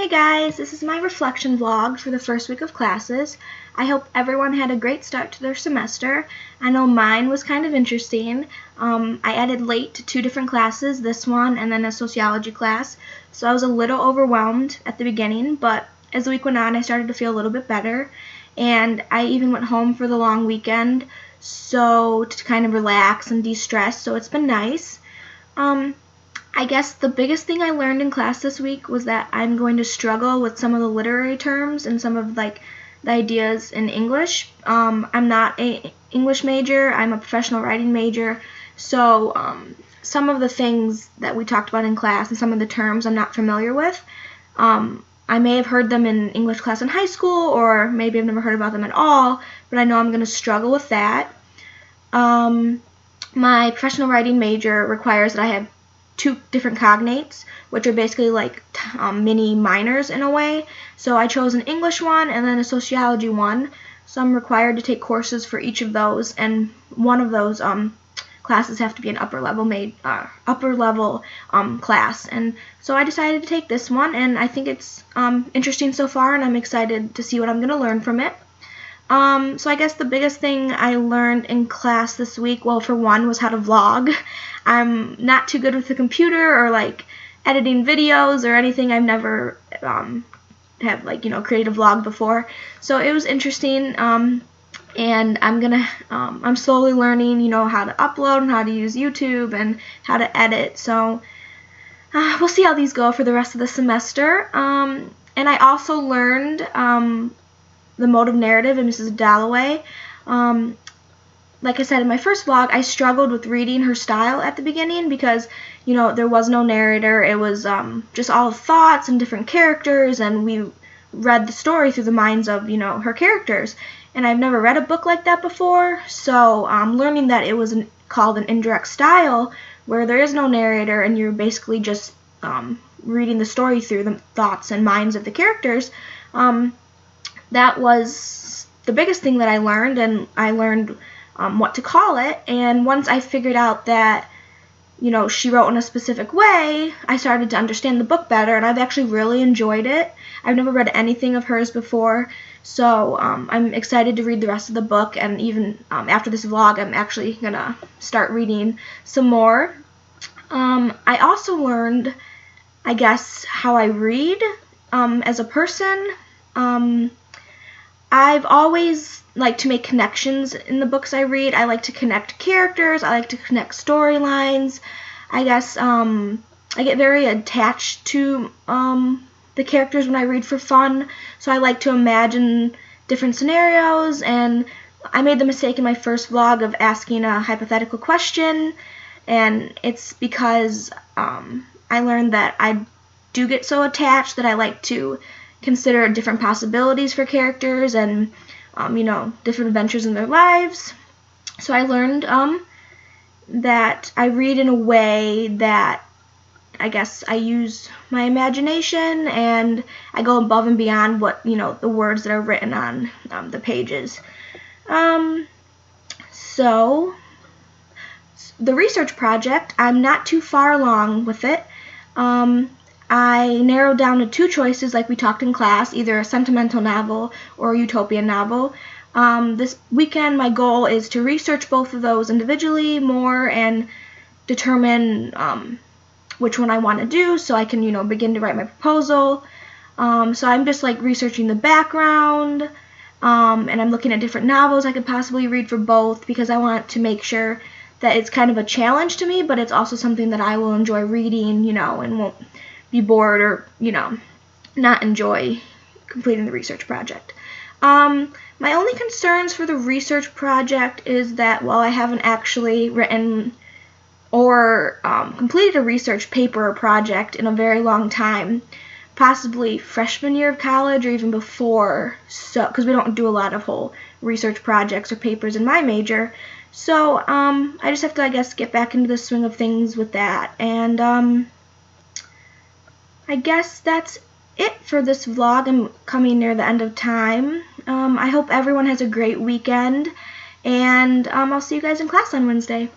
Hey guys, this is my reflection vlog for the first week of classes. I hope everyone had a great start to their semester. I know mine was kind of interesting. I added late to 2 different classes, this one and then a sociology class, so I was a little overwhelmed at the beginning, but as the week went on I started to feel a little bit better, and I even went home for the long weekend so to kind of relax and de-stress, so it's been nice. I guess the biggest thing I learned in class this week was that I'm going to struggle with some of the literary terms and some of the ideas in English. I'm not an English major, I'm a professional writing major, so some of the things that we talked about in class and some of the terms I'm not familiar with. I may have heard them in English class in high school, or maybe I've never heard about them at all, but I know I'm going to struggle with that. My professional writing major requires that I have 2 different cognates, which are basically like mini minors in a way. So I chose an English one and then a sociology one. So I'm required to take courses for each of those, and one of those classes have to be an upper level class. And so I decided to take this one, and I think it's interesting so far, and I'm excited to see what I'm going to learn from it. So I guess the biggest thing I learned in class this week, well, for one, was how to vlog. I'm not too good with the computer or editing videos or anything. I've never created a vlog before, so it was interesting. And I'm slowly learning, how to upload and how to use YouTube and how to edit. So we'll see how these go for the rest of the semester. And I also learned the motive narrative in Mrs. Dalloway. Like I said in my first vlog, I struggled with reading her style at the beginning because, there was no narrator. It was just all thoughts and different characters, and we read the story through the minds of, her characters. And I've never read a book like that before, so learning that it was called an indirect style, where there is no narrator and you're basically just reading the story through the thoughts and minds of the characters, that was the biggest thing that I learned, and I learned what to call it. And once I figured out that, she wrote in a specific way, I started to understand the book better, and I've actually really enjoyed it. I've never read anything of hers before, so I'm excited to read the rest of the book, and even after this vlog, I'm actually going to start reading some more. I also learned, I guess, how I read as a person. I've always liked to make connections in the books I read. I like to connect characters. I like to connect storylines. I guess I get very attached to the characters when I read for fun. So I like to imagine different scenarios, and I made the mistake in my first vlog of asking a hypothetical question, and it's because I learned that I do get so attached that I like to consider different possibilities for characters and different adventures in their lives. So I learned that I read in a way that I guess I use my imagination, and I go above and beyond what the words that are written on the pages. So the research project, I'm not too far along with it. I narrowed down to 2 choices like we talked in class, either a sentimental novel or a utopian novel. This weekend my goal is to research both of those individually more and determine which one I want to do, so I can begin to write my proposal. So I'm just researching the background, and I'm looking at different novels I could possibly read for both, because I want to make sure that it's kind of a challenge to me, but it's also something that I will enjoy reading, and won't be bored or, not enjoy completing the research project. My only concerns for the research project is that while I haven't actually written or completed a research paper or project in a very long time, possibly freshman year of college or even before, so because we don't do a lot of whole research projects or papers in my major, so I just have to, I guess, get back into the swing of things with that. And I guess that's it for this vlog. I'm coming near the end of time. I hope everyone has a great weekend, and I'll see you guys in class on Wednesday.